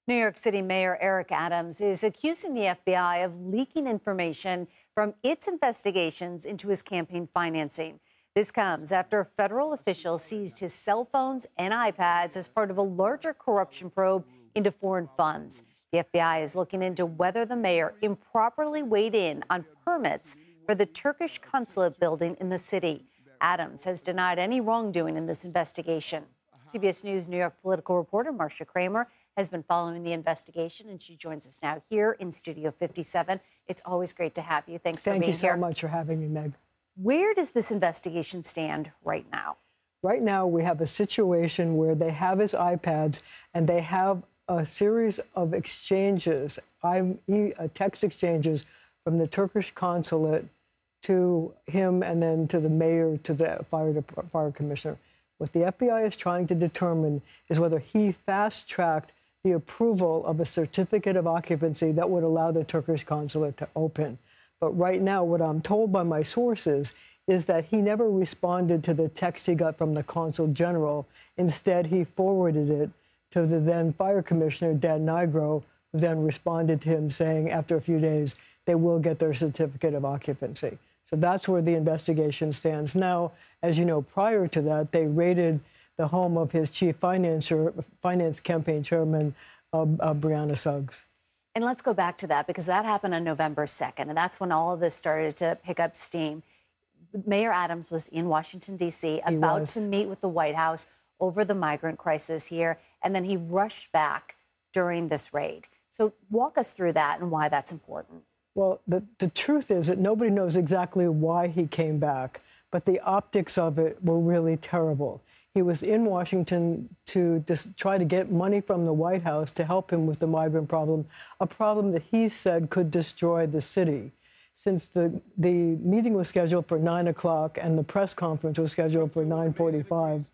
New York City Mayor Eric Adams is accusing the FBI of leaking information from its investigations into his campaign financing. This comes after federal officials seized his cell phones and iPads as part of a larger corruption probe into foreign funds. The FBI is looking into whether the mayor improperly weighed in on permits for the Turkish consulate building in the city. Adams has denied any wrongdoing in this investigation. CBS News New York political reporter Marcia Kramer has been following the investigation, and she joins us now here in Studio 57. It's always great to have you. Thanks for being here. Thank you so much for having me, Meg. Where does this investigation stand right now? Right now, we have a situation where they have his iPads and they have a series of exchanges, text exchanges from the Turkish consulate to him and then to the mayor, to the fire commissioner. What the FBI is trying to determine is whether he fast-tracked the approval of a certificate of occupancy that would allow the Turkish consulate to open. But right now, what I'm told by my sources is that he never responded to the text he got from the consul general. Instead, he forwarded it to the then fire commissioner, Dan Nigro, who then responded to him saying after a few days, they will get their certificate of occupancy. So that's where the investigation stands now. As you know, prior to that, they raided the home of his chief finance campaign chairman, Brianna Suggs. And let's go back to that, because that happened on November 2nd, and that's when all of this started to pick up steam. Mayor Adams was in Washington, D.C., about to meet with the White House over the migrant crisis here, and then he rushed back during this raid. So walk us through that and why that's important. Well, the truth is that nobody knows exactly why he came back, but the optics of it were really terrible. He was in Washington to just try to get money from the White House to help him with the migrant problem, a problem that he said could destroy the city. Since the meeting was scheduled for 9 o'clock and the press conference was scheduled for 9:45,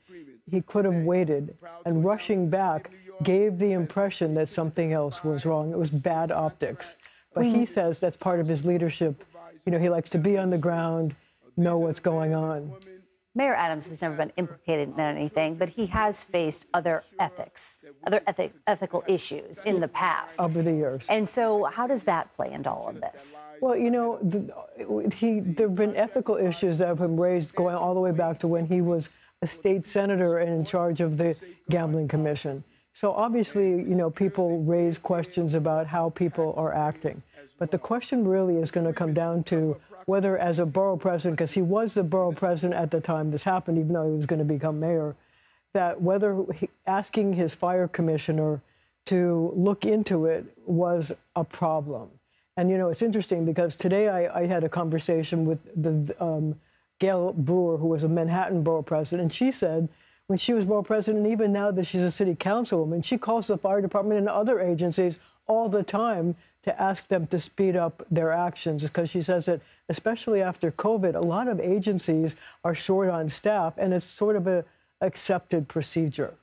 he could have waited, and rushing back gave the impression that something else was wrong. It was bad optics. But he says that's part of his leadership. You know, he likes to be on the ground, know what's going on. Mayor Adams has never been implicated in anything, but he has faced other ethical issues in the past. Over the years. And so how does that play into all of this? Well, you know, there have been ethical issues that have been raised going all the way back to when he was a state senator and in charge of the Gambling Commission. So obviously, you know, people raise questions about how people are acting. But the question really is going to come down to whether, as a borough president, because he was the borough president at the time this happened, even though he was going to become mayor, that whether asking his fire commissioner to look into it was a problem. And, you know, it's interesting because today I had a conversation with the Gail Brewer, who was a Manhattan borough president, and she said when she was borough president, even now that she's a city councilwoman, she calls the fire department and other agencies all the time to ask them to speed up their actions, because she says that, especially after COVID, a lot of agencies are short on staff, and it's sort of an accepted procedure.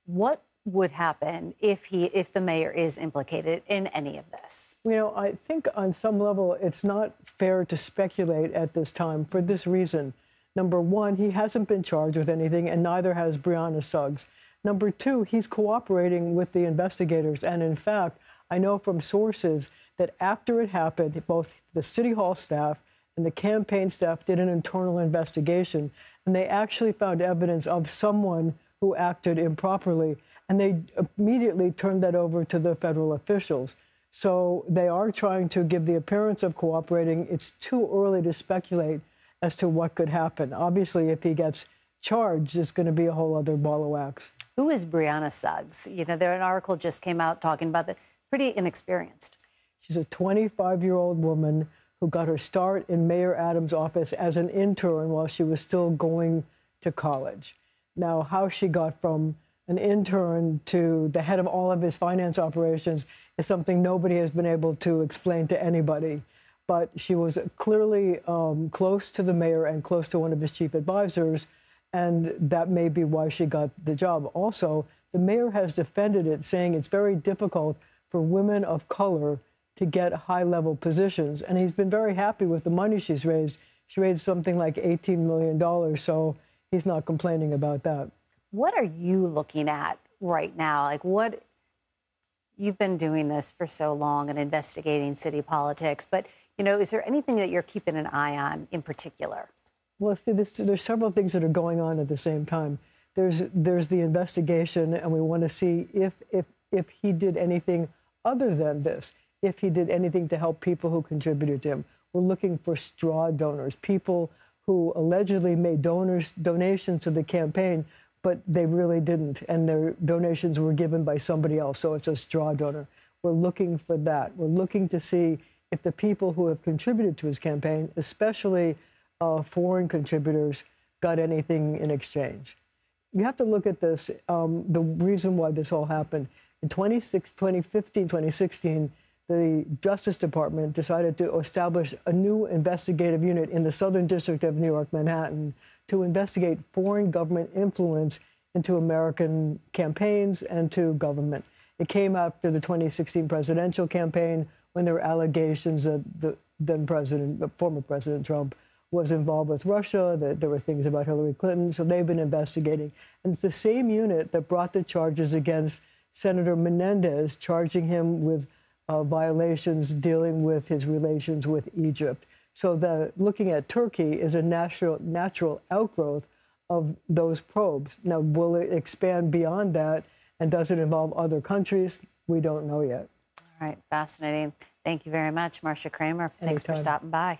What would happen if the mayor is implicated in any of this? You know, I think on some level it's not fair to speculate at this time for this reason. Number one, he hasn't been charged with anything, and neither has Brianna Suggs. Number two, he's cooperating with the investigators, and in fact, I know from sources that after it happened, both the City Hall staff and the campaign staff did an internal investigation, and they actually found evidence of someone who acted improperly, and they immediately turned that over to the federal officials. So they are trying to give the appearance of cooperating. It's too early to speculate as to what could happen. Obviously, if he gets charged, it's going to be a whole other ball of wax. Who is Brianna Suggs? You know, an article just came out talking about that. Pretty inexperienced. She's a 25-year-old woman who got her start in Mayor Adams' office as an intern while she was still going to college. Now, how she got from an intern to the head of all of his finance operations is something nobody has been able to explain to anybody. But she was clearly close to the mayor and close to one of his chief advisors, and that may be why she got the job. Also, the mayor has defended it, saying it's very difficult for women of color to get high-level positions. And he's been very happy with the money she's raised. She raised something like $18 million, so he's not complaining about that. What are you looking at right now? Like, what You've been doing this for so long and investigating city politics, but, is there anything that you're keeping an eye on in particular? Well, see, there's several things that are going on at the same time. There's the investigation, and we want to see if he did anything other than this, if he did anything to help people who contributed to him. We're looking for straw donors, people who allegedly made donations to the campaign, but they really didn't, and their donations were given by somebody else, so it's a straw donor. We're looking for that. We're looking to see if the people who have contributed to his campaign, especially foreign contributors, got anything in exchange. You have to look at this, the reason why this all happened. In 2015, 2016, the Justice Department decided to establish a new investigative unit in the Southern District of New York, Manhattan, to investigate foreign government influence into American campaigns and to government. It came after the 2016 presidential campaign when there were allegations that the former President Trump was involved with Russia, that there were things about Hillary Clinton, so they've been investigating. And it's the same unit that brought the charges against Senator Menendez, charging him with violations dealing with his relations with Egypt. So looking at Turkey is a natural outgrowth of those probes. Now, will it expand beyond that, and does it involve other countries? We don't know yet. All right, fascinating. Thank you very much, Marcia Kramer. Thanks for stopping by.